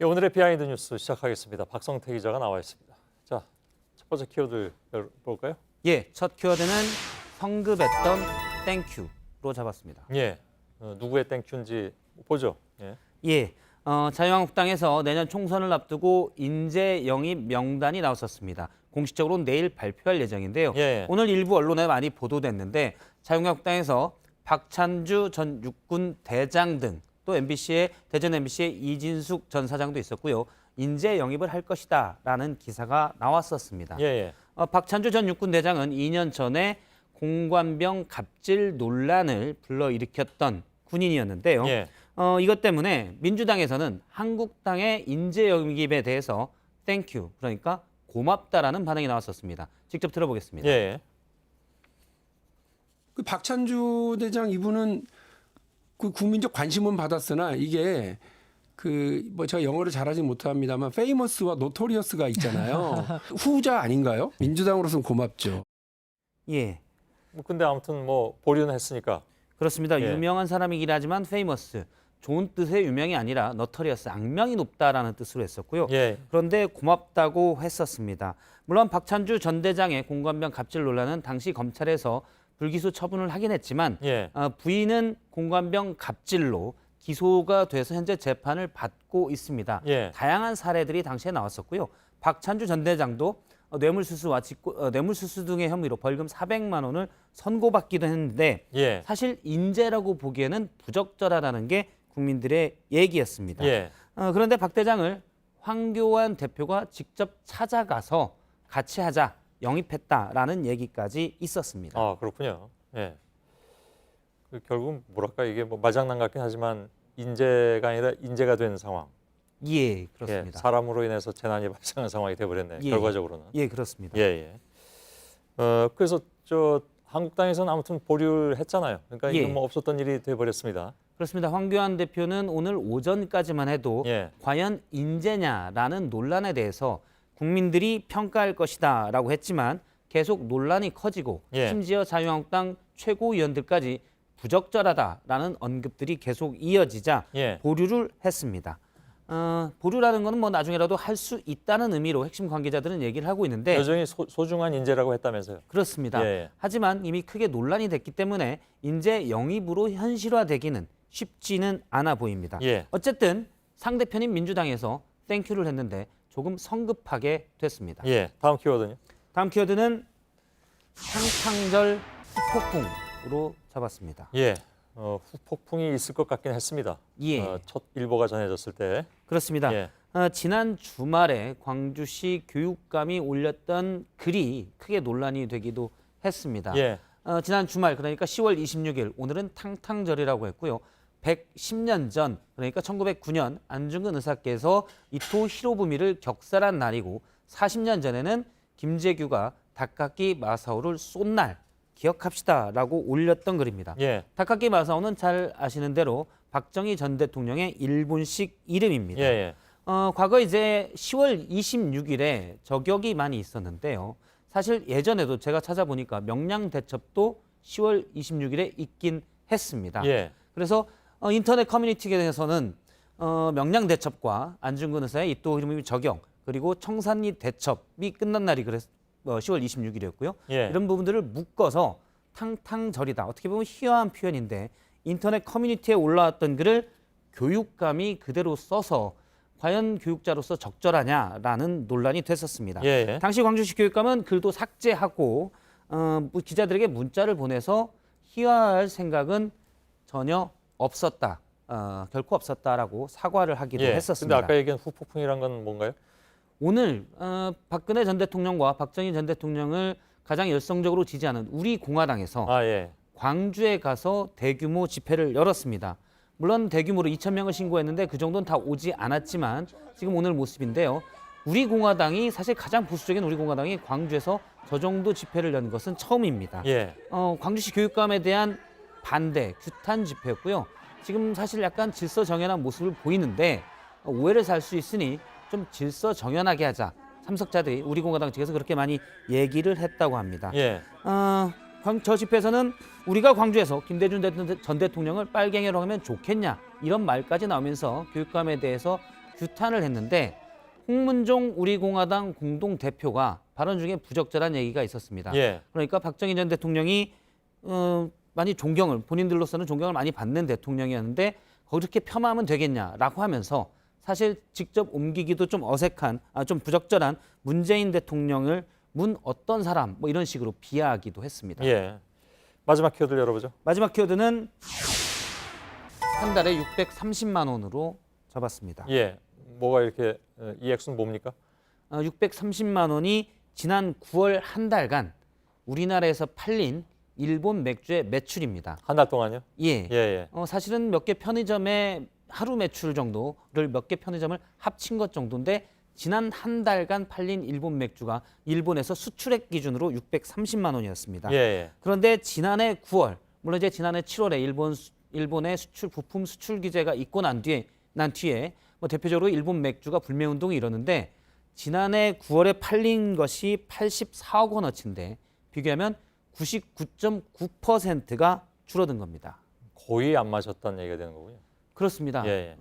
예, 오늘의 비하인드 뉴스 시작하겠습니다. 박성태 기자가 나와 있습니다. 자, 첫 번째 키워드 볼까요? 예, 첫 키워드는 성급했던 땡큐로 잡았습니다. 예, 누구의 땡큐인지 보죠. 예, 예, 자유한국당에서 내년 총선을 앞두고 인재 영입 명단이 나왔었습니다. 공식적으로 내일 발표할 예정인데요. 예. 오늘 일부 언론에 많이 보도됐는데 자유한국당에서 박찬주 전 육군 대장 등 또 대전 MBC의 이진숙 전 사장도 있었고요. 인재 영입을 할 것이다라는 기사가 나왔었습니다. 예. 박찬주 전 육군 대장은 2년 전에 공관병 갑질 논란을 불러일으켰던 군인이었는데요. 예. 이것 때문에 민주당에서는 한국당의 인재 영입에 대해서 땡큐, 그러니까 고맙다라는 반응이 나왔었습니다. 직접 들어보겠습니다. 예. 그 박찬주 대장 이분은 그 국민적 관심은 받았으나 이게 그 뭐 제가 영어를 잘하지 못합니다만 페이머스와 노토리어스가 있잖아요. 후자 아닌가요? 민주당으로서는 고맙죠. 예, 뭐 근데 아무튼 뭐 보류는 했으니까. 그렇습니다. 예. 유명한 사람이긴 하지만 페이머스, 좋은 뜻의 유명이 아니라 너터리어스, 악명이 높다라는 뜻으로 했었고요. 예. 그런데 고맙다고 했었습니다. 물론 박찬주 전 대장의 공관병 갑질 논란은 당시 검찰에서 불기소 처분을 하긴 했지만 예. 부인은 공관병 갑질로 기소가 돼서 현재 재판을 받고 있습니다. 예. 다양한 사례들이 당시에 나왔었고요. 박찬주 전 대장도 뇌물수수 등의 혐의로 벌금 400만 원을 선고받기도 했는데 예. 사실 인재라고 보기에는 부적절하다는 게 국민들의 얘기였습니다. 예. 그런데 박 대장을 황교안 대표가 직접 찾아가서 같이 하자, 영입했다라는 얘기까지 있었습니다. 아, 그렇군요. 예. 그 결국 뭐랄까 이게 뭐 말장난 같긴 하지만 인재가 아니라 인재가 된 상황. 예, 예. 그렇습니다. 사람으로 인해서 재난이 발생한 상황이 돼버렸네. 예. 결과적으로는. 예, 그렇습니다. 예. 그래서 한국당에서는 아무튼 보류를 했잖아요. 그러니까 예. 이건 뭐 없었던 일이 돼버렸습니다. 그렇습니다. 황교안 대표는 오늘 오전까지만 해도 예. 과연 인재냐라는 논란에 대해서 국민들이 평가할 것이다라고 했지만 계속 논란이 커지고 예. 심지어 자유한국당 최고위원들까지 부적절하다라는 언급들이 계속 이어지자 예. 보류를 했습니다. 보류라는 것은 뭐 나중에라도 할 수 있다는 의미로 핵심 관계자들은 얘기를 하고 있는데 여전히 소중한 인재라고 했다면서요. 그렇습니다. 예. 하지만 이미 크게 논란이 됐기 때문에 인재 영입으로 현실화되기는 쉽지는 않아 보입니다. 예. 어쨌든 상대편인 민주당에서 땡큐를 했는데 조금 성급하게 됐습니다. 예. 다음 키워드는요. 다음 키워드는 상탕절 후폭풍으로 잡았습니다. 예. 후폭풍이 있을 것 같긴 했습니다. 예. 첫 일보가 전해졌을 때. 그렇습니다. 예. 지난 주말에 광주시 교육감이 올렸던 글이 크게 논란이 되기도 했습니다. 예. 지난 주말 그러니까 10월 26일 오늘은 탕탕절이라고 했고요. 110년 전 그러니까 1909년 안중근 의사께서 이토 히로부미를 격살한 날이고 40년 전에는 김재규가 다카키 마사오를 쏜 날 기억합시다라고 올렸던 글입니다. 예. 다카키 마사오는 잘 아시는 대로 박정희 전 대통령의 일본식 이름입니다. 예. 과거 이제 10월 26일에 저격이 많이 있었는데요. 사실 예전에도 제가 찾아보니까 명량대첩도 10월 26일에 있긴 했습니다. 예. 그래서 인터넷 커뮤니티에서는 명량대첩과 안중근 의사의 이토 히로부미 저격 그리고 청산리 대첩이 끝난 날이 10월 26일이었고요. 예. 이런 부분들을 묶어서 탕탕절이다. 어떻게 보면 희화한 표현인데 인터넷 커뮤니티에 올라왔던 글을 교육감이 그대로 써서 과연 교육자로서 적절하냐라는 논란이 됐었습니다. 예. 당시 광주시 교육감은 글도 삭제하고 기자들에게 문자를 보내서 희화할 생각은 전혀 없었다. 결코 없었다라고 사과를 하기도 예. 했었습니다. 근데 아까 얘기한 후폭풍이란 건 뭔가요? 오늘 박근혜 전 대통령과 박정희 전 대통령을 가장 열성적으로 지지하는 우리 공화당에서 아, 예. 광주에 가서 대규모 집회를 열었습니다. 물론 대규모로 2,000명을 신고했는데 그 정도는 다 오지 않았지만 지금 오늘 모습인데요. 우리 공화당이 사실 가장 보수적인 우리 공화당이 광주에서 저 정도 집회를 연 것은 처음입니다. 예. 광주시 교육감에 대한 반대, 규탄 집회였고요. 지금 사실 약간 질서정연한 모습을 보이는데 오해를 살 수 있으니 좀 질서정연하게 하자. 참석자들이 우리 공화당 측에서 그렇게 많이 얘기를 했다고 합니다. 예. 저 집회에서는 우리가 광주에서 김대중 전 대통령을 빨갱이로 하면 좋겠냐 이런 말까지 나오면서 교육감에 대해서 규탄을 했는데 홍문종 우리공화당 공동대표가 발언 중에 부적절한 얘기가 있었습니다. 예. 그러니까 박정희 전 대통령이 많이 존경을 본인들로서는 존경을 많이 받는 대통령이었는데 그렇게 폄하하면 되겠냐라고 하면서 사실 직접 옮기기도 좀 어색한 좀 부적절한 문재인 대통령을 문 어떤 사람 뭐 이런 식으로 비하하기도 했습니다. 예. 마지막 키워드를 열어보죠. 마지막 키워드는 한 달에 630만 원으로 잡았습니다. 예. 뭐가 이렇게 이 액수는 뭡니까? 630만 원이 지난 9월 한 달간 우리나라에서 팔린 일본 맥주의 매출입니다. 한 달 동안요? 예. 예. 사실은 몇 개 편의점의 하루 매출 정도를 몇 개 편의점을 합친 것 정도인데 지난 한 달간 팔린 일본 맥주가 일본에서 수출액 기준으로 630만 원이었습니다. 예. 그런데 지난해 9월, 물론 이제 지난해 7월에 일본의 수출 부품 수출 규제가 있고 난 뒤에 뭐 대표적으로 일본 맥주가 불매 운동이 일었는데 지난해 9월에 팔린 것이 84억 원어치인데 비교하면 99.9%가 줄어든 겁니다. 거의 안 마셨다는 얘기가 되는 거군요. 그렇습니다. 예.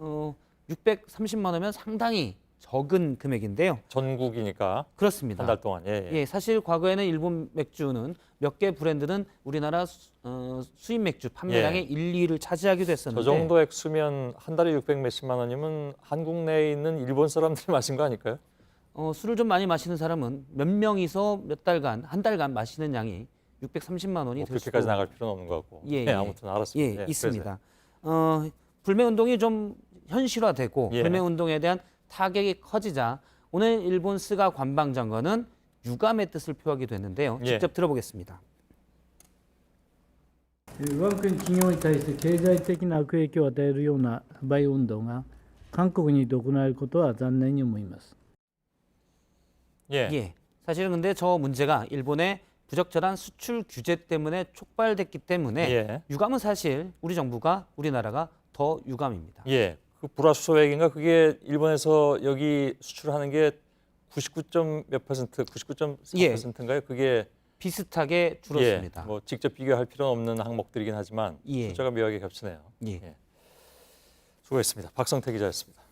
630만 원이면 상당히 적은 금액인데요. 전국이니까 그렇습니다. 한 달 동안. 예. 사실 과거에는 일본 맥주는 몇 개 브랜드는 우리나라 수입 맥주 판매량의 1, 2위를 차지하기도 했었는데 저 정도 액수면 한 달에 600 몇십만 원이면 한국 내에 있는 일본 사람들이 마신 거 아닐까요? 술을 좀 많이 마시는 사람은 몇 명이서 한 달간 마시는 양이 630만 원이 뭐 될 수도 그렇게까지 나갈 필요는 없는 것 같고. 예, 아무튼 알았습니다. 있습니다. 불매 운동이 좀 현실화되고 예. 불매 운동에 대한 타격이 커지자 오늘 일본 스가 관방장관은 유감의 뜻을 표하기도 했는데요. 예. 직접 들어보겠습니다. 我が国企業に対して経済的な悪影響を与えるような不買運動が韓国に行われることは残念に思います。 예. 사실은 근데 저 문제가 일본의 부적절한 수출 규제 때문에 촉발됐기 때문에 예. 유감은 사실 우리나라가 더 유감입니다. 예. 그 불화수소액인가 그게 일본에서 여기 수출하는 게 99. 몇 퍼센트, 99.4%인가요? 그게 비슷하게 줄었습니다. 뭐 직접 비교할 필요는 없는 항목들이긴 하지만 예. 숫자가 묘하게 겹치네요. 예. 수고했습니다. 박성태 기자였습니다.